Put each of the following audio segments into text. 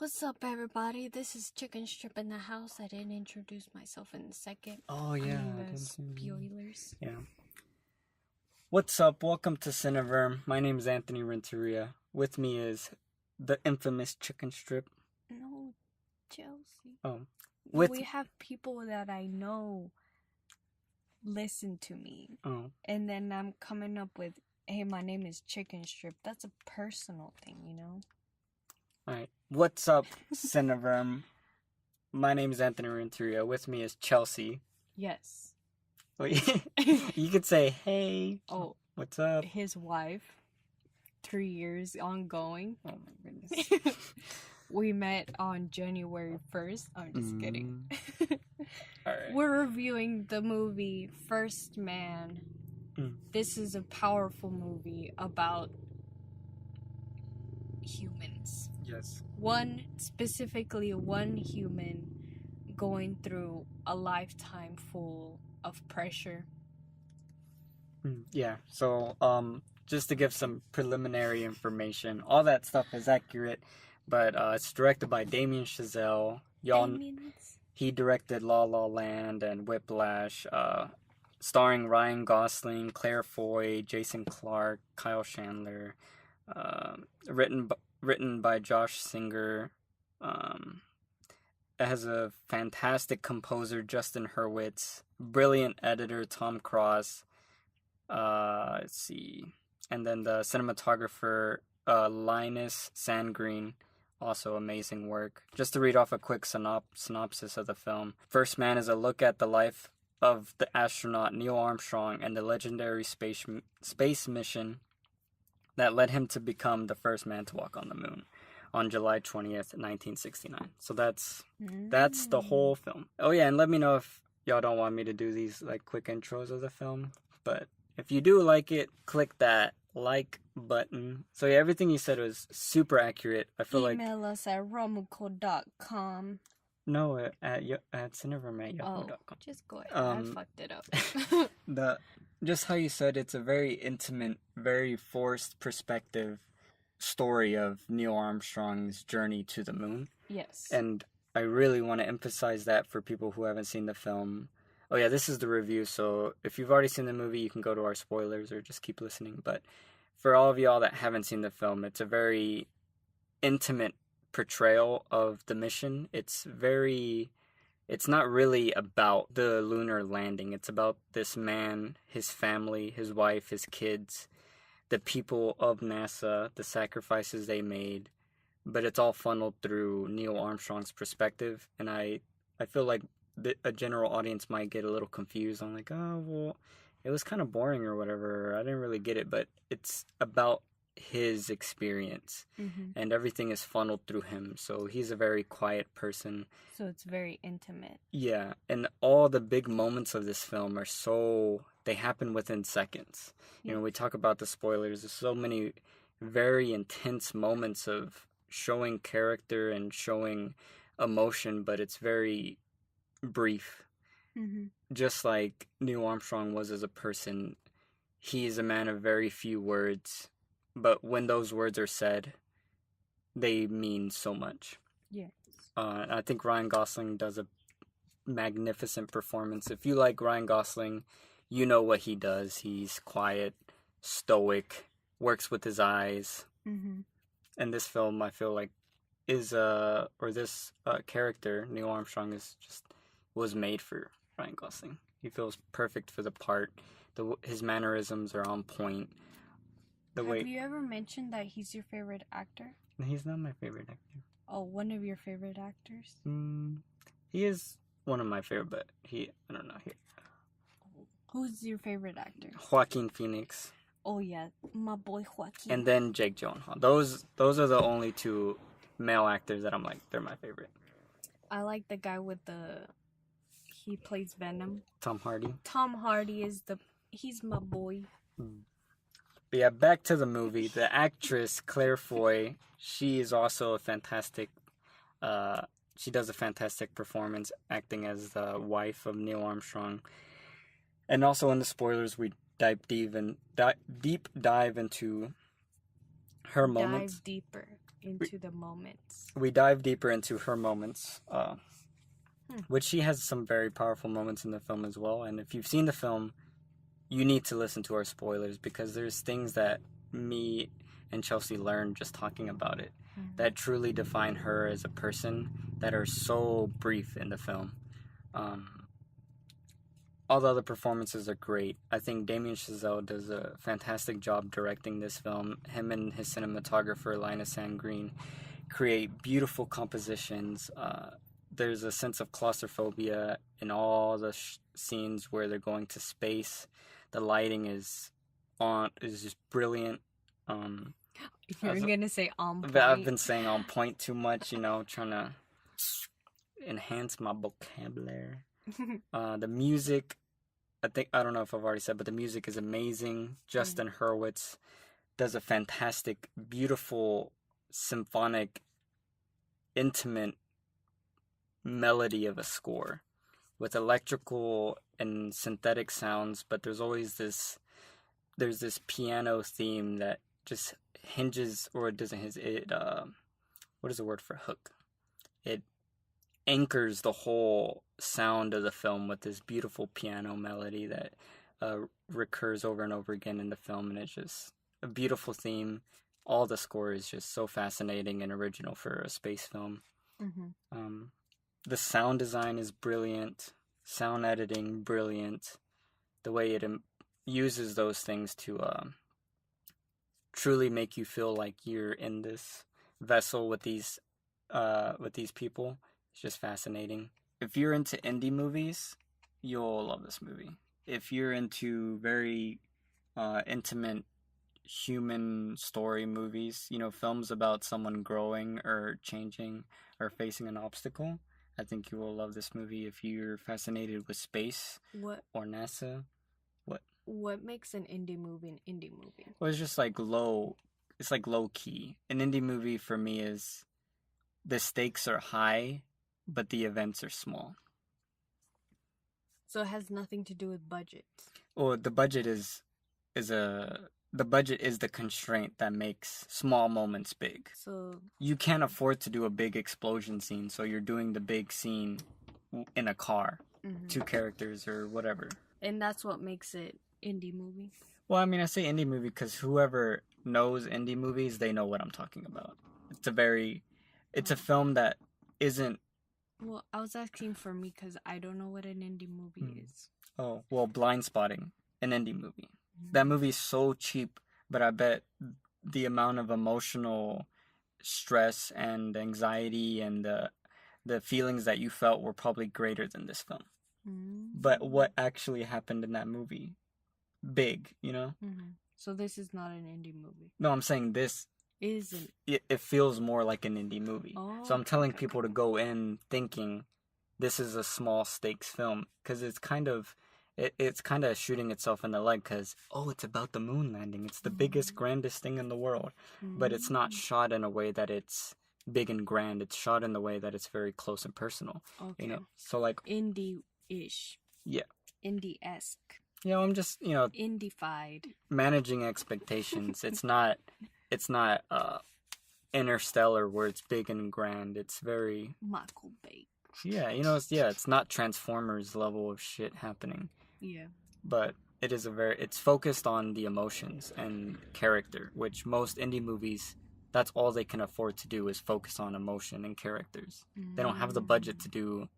What's up, everybody? This is Chicken Strip in the house. I didn't introduce myself in a second. Oh, yeah. Spoilers. Yeah. What's up? Welcome to Cineverm. My name is Anthony Renteria. With me is the infamous Chicken Strip. No, Chelsea. Oh. We have people that I know listen to me. Oh. And then I'm coming up with, hey, my name is Chicken Strip. That's a personal thing, you know? Alright. What's up, Cineverm? My name is Anthony Renteria. With me is Chelsea. Yes. You could say, hey. Oh. What's up? His wife. 3 years ongoing. Oh my goodness. We met on January 1st. I'm just kidding. Alright. We're reviewing the movie First Man. This is a powerful movie about humans. Yes. Specifically one human going through a lifetime full of pressure. Yeah, so just to give some preliminary information, all that stuff is accurate, but it's directed by Damien Chazelle. He directed La La Land and Whiplash, starring Ryan Gosling, Claire Foy, Jason Clarke, Kyle Chandler, written by Josh Singer. It has a fantastic composer, Justin Hurwitz, brilliant editor, Tom Cross. Let's see. And then the cinematographer, Linus Sandgreen, also amazing work. Just to read off a quick synopsis of the film. First Man is a look at the life of the astronaut Neil Armstrong and the legendary space mission that led him to become the first man to walk on the moon on July 20th, 1969. So that's the whole film. Oh yeah, and let me know if y'all don't want me to do these like quick intros of the film, but if you do like it, click that like button. So yeah, everything you said was super accurate. I feel Email us at romuco.com. No, at Cineverm at yahoo.com. Oh, just go ahead. I fucked it up. Just how you said, it's a very intimate, very forced perspective story of Neil Armstrong's journey to the moon. Yes. And I really want to emphasize that for people who haven't seen the film. Oh yeah, this is the review, so if you've already seen the movie, you can go to our spoilers or just keep listening. But for all of y'all that haven't seen the film, it's a very intimate portrayal of the mission. It's not really about the lunar landing. It's about this man, his family, his wife, his kids, the people of NASA, the sacrifices they made. But it's all funneled through Neil Armstrong's perspective, and I feel like a general audience might get a little confused on like, oh, well, it was kind of boring or whatever, or I didn't really get it, but it's about his experience, and everything is funneled through him, so he's a very quiet person. So it's very intimate. Yeah, and all the big moments of this film they happen within seconds. You know, we talk about the spoilers, there's so many very intense moments of showing character and showing emotion, but it's very brief. Just like Neil Armstrong was as a person, he is a man of very few words, but when those words are said, they mean so much. Yes. I think Ryan Gosling does a magnificent performance. If you like Ryan Gosling, you know what he does. He's quiet, stoic, works with his eyes. And this film, I feel like, this character, Neil Armstrong, was made for Ryan Gosling. He feels perfect for the part. His mannerisms are on point. Have you ever mentioned that he's your favorite actor? He's not my favorite actor. Oh, one of your favorite actors? He is one of my favorite, but I don't know. Who's your favorite actor? Joaquin Phoenix. Oh yeah, my boy Joaquin. And then Jake Gyllenhaal. Those are the only two male actors that I'm like, they're my favorite. I like the guy he plays Venom. Tom Hardy. Tom Hardy he's my boy. But yeah, back to the movie. The actress, Claire Foy, she is also a fantastic, she does a fantastic performance acting as the wife of Neil Armstrong. And also in the spoilers, we deep dive into her moments. Dive deeper. into the moments. We dive deeper into her moments, which she has some very powerful moments in the film as well. And if you've seen the film, you need to listen to our spoilers, because there's things that me and Chelsea learned just talking about it that truly define her as a person that are so brief in the film. All the other performances are great. I think Damien Chazelle does a fantastic job directing this film. Him and his cinematographer, Linus Sandgreen, create beautiful compositions. There's a sense of claustrophobia in all the scenes where they're going to space. The lighting is just brilliant. You're gonna say on point. I've been saying on point too much, trying to enhance my vocabulary. The music, I don't know if I've already said, but the music is amazing. Justin Hurwitz does a fantastic, beautiful, symphonic, intimate melody of a score with electrical and synthetic sounds, but there's this piano theme that just hinges, or it doesn't hinge, what is the word for hook? It anchors the whole sound of the film with this beautiful piano melody that recurs over and over again in the film, and it's just a beautiful theme. All the score is just so fascinating and original for a space film. The sound design is brilliant, sound editing brilliant, the way it uses those things to truly make you feel like you're in this vessel with these people. It's just fascinating. If you're into indie movies, you'll love this movie. If you're into very intimate human story movies, films about someone growing or changing or facing an obstacle, I think you will love this movie. If you're fascinated with space or NASA, what makes an indie movie an indie movie? Well, it's just like low key. An indie movie for me is the stakes are high, but the events are small. So it has nothing to do with budget. Well, the budget is the constraint that makes small moments big. So you can't afford to do a big explosion scene, so you're doing the big scene in a car, 2 characters or whatever. And that's what makes it indie movie. Well, I mean, I say indie movie because whoever knows indie movies, they know what I'm talking about. It's a film that isn't. Well, I was asking for me because I don't know what an indie movie is. Oh, well, Blind Spotting, an indie movie. That movie is so cheap, but I bet the amount of emotional stress and anxiety and the feelings that you felt were probably greater than this film. But what actually happened in that movie? Big, So this is not an indie movie. No, I'm saying this isn't. It feels more like an indie movie. So I'm telling people to go in thinking this is a small stakes film, because it's kind of shooting itself in the leg, because it's about the moon landing. It's the biggest, grandest thing in the world, but it's not shot in a way that it's big and grand. It's shot in the way that it's very close and personal. Okay. So like indie-ish. Yeah. Indie-esque. I'm just Indified. Managing expectations. It's not Interstellar where it's big and grand. It's very Michael Bay. Yeah, it's not Transformers level of shit happening. Yeah. But it's focused on the emotions and character, which most indie movies, that's all they can afford to do is focus on emotion and characters. They don't have the budget to do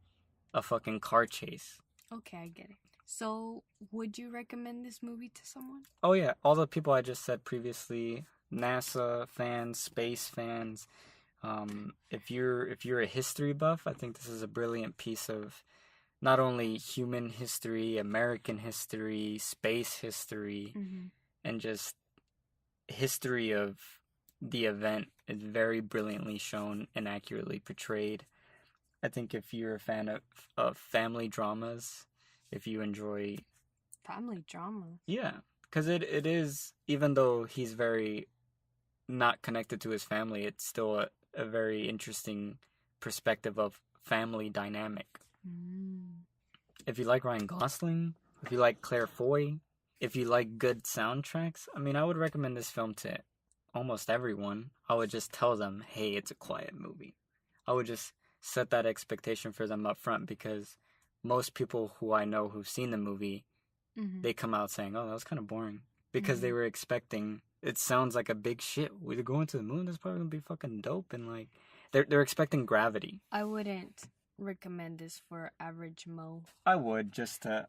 a fucking car chase. Okay, I get it. So, would you recommend this movie to someone? Oh yeah, all the people I just said previously, NASA fans, space fans. If you're a history buff, I think this is a brilliant piece of not only human history, American history, space history, and just history of the event is very brilliantly shown and accurately portrayed. I think if you're a fan of family dramas, if you enjoy family drama, yeah, because it is, even though he's very not connected to his family, it's still a very interesting perspective of family dynamic. If you like Ryan Gosling, if you like Claire Foy, if you like good soundtracks, I mean, I would recommend this film to almost everyone, I would just tell them, hey, it's a quiet movie. I would just set that expectation for them up front, because most people who I know who've seen the movie, they come out saying, oh, that was kind of boring. Because they were expecting, it sounds like a big shit. We're going to the moon, that's probably going to be fucking dope. And like, they're expecting gravity. I wouldn't recommend this for average Mo. I would, just to...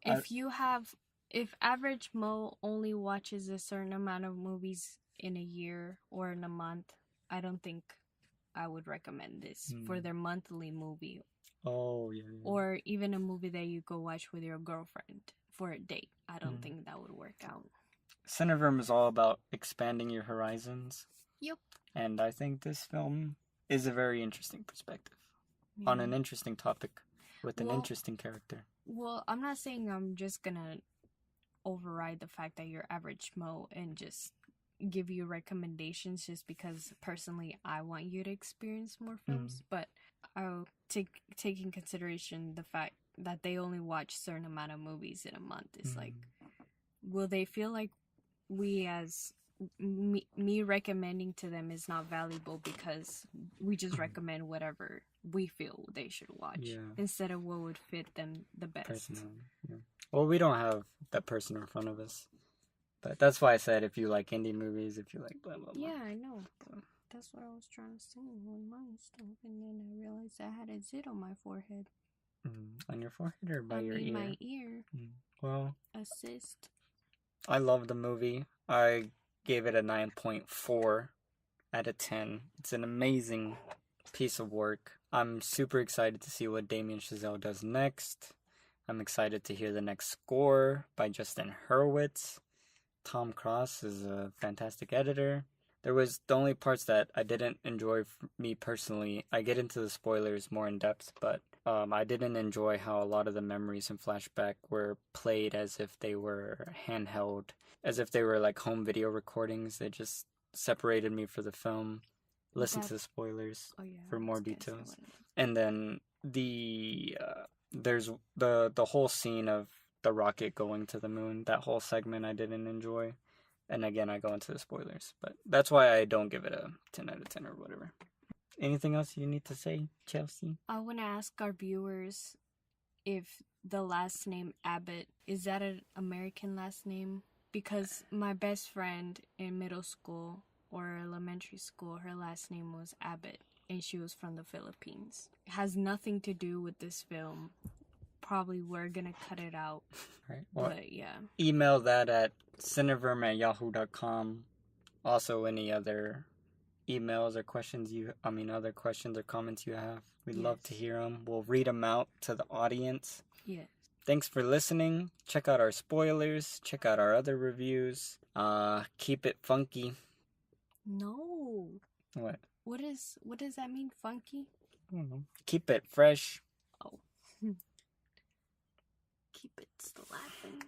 If average Mo only watches a certain amount of movies in a year or in a month, I don't think I would recommend this for their monthly movie. Oh, yeah. Or even a movie that you go watch with your girlfriend for a date. I don't think that would work out. Cineverm is all about expanding your horizons. Yep. And I think this film is a very interesting perspective on an interesting topic with an interesting character. Well, I'm not saying I'm just gonna override the fact that you're average Mo and just give you recommendations just because personally I want you to experience more films, but I'll take in consideration the fact that they only watch certain amount of movies in a month. It's like, will they feel like we as me recommending to them is not valuable because we just recommend whatever we feel they should watch instead of what would fit them the best. Personally, yeah. Well, we don't have that person in front of us, but that's why I said if you like indie movies, if you like blah blah blah. Yeah, I know. That's what I was trying to say on my stuff, and then I realized I had a zit on my forehead. On your forehead or by your ear? My ear. Well, assist. I love the movie. I gave it a 9.4 out of 10. It's an amazing piece of work. I'm super excited to see what Damien Chazelle does next. I'm excited to hear the next score by Justin Hurwitz. Tom Cross is a fantastic editor. There was the only parts that I didn't enjoy me personally. I get into the spoilers more in depth, but I didn't enjoy how a lot of the memories in flashback were played as if they were handheld, as if they were like home video recordings. They just separated me for the film. Listen to the spoilers for more details. And then there's the whole scene of the rocket going to the moon. That whole segment I didn't enjoy. And again, I go into the spoilers. But that's why I don't give it a 10 out of 10 or whatever. Anything else you need to say, Chelsea? I want to ask our viewers if the last name Abbott, is that an American last name? Because my best friend in middle school or elementary school, her last name was Abbott, and she was from the Philippines. It has nothing to do with this film. Probably we're gonna cut it out. Right. Well, but yeah. Email that at cineverm@yahoo.com. Also, any other emails or questions other questions or comments you have, we'd love to hear them. We'll read them out to the audience. Yes. Thanks for listening. Check out our spoilers. Check out our other reviews. Keep it funky. No. What? What does that mean, funky? I don't know. Keep it fresh. Oh. Keep it slapping.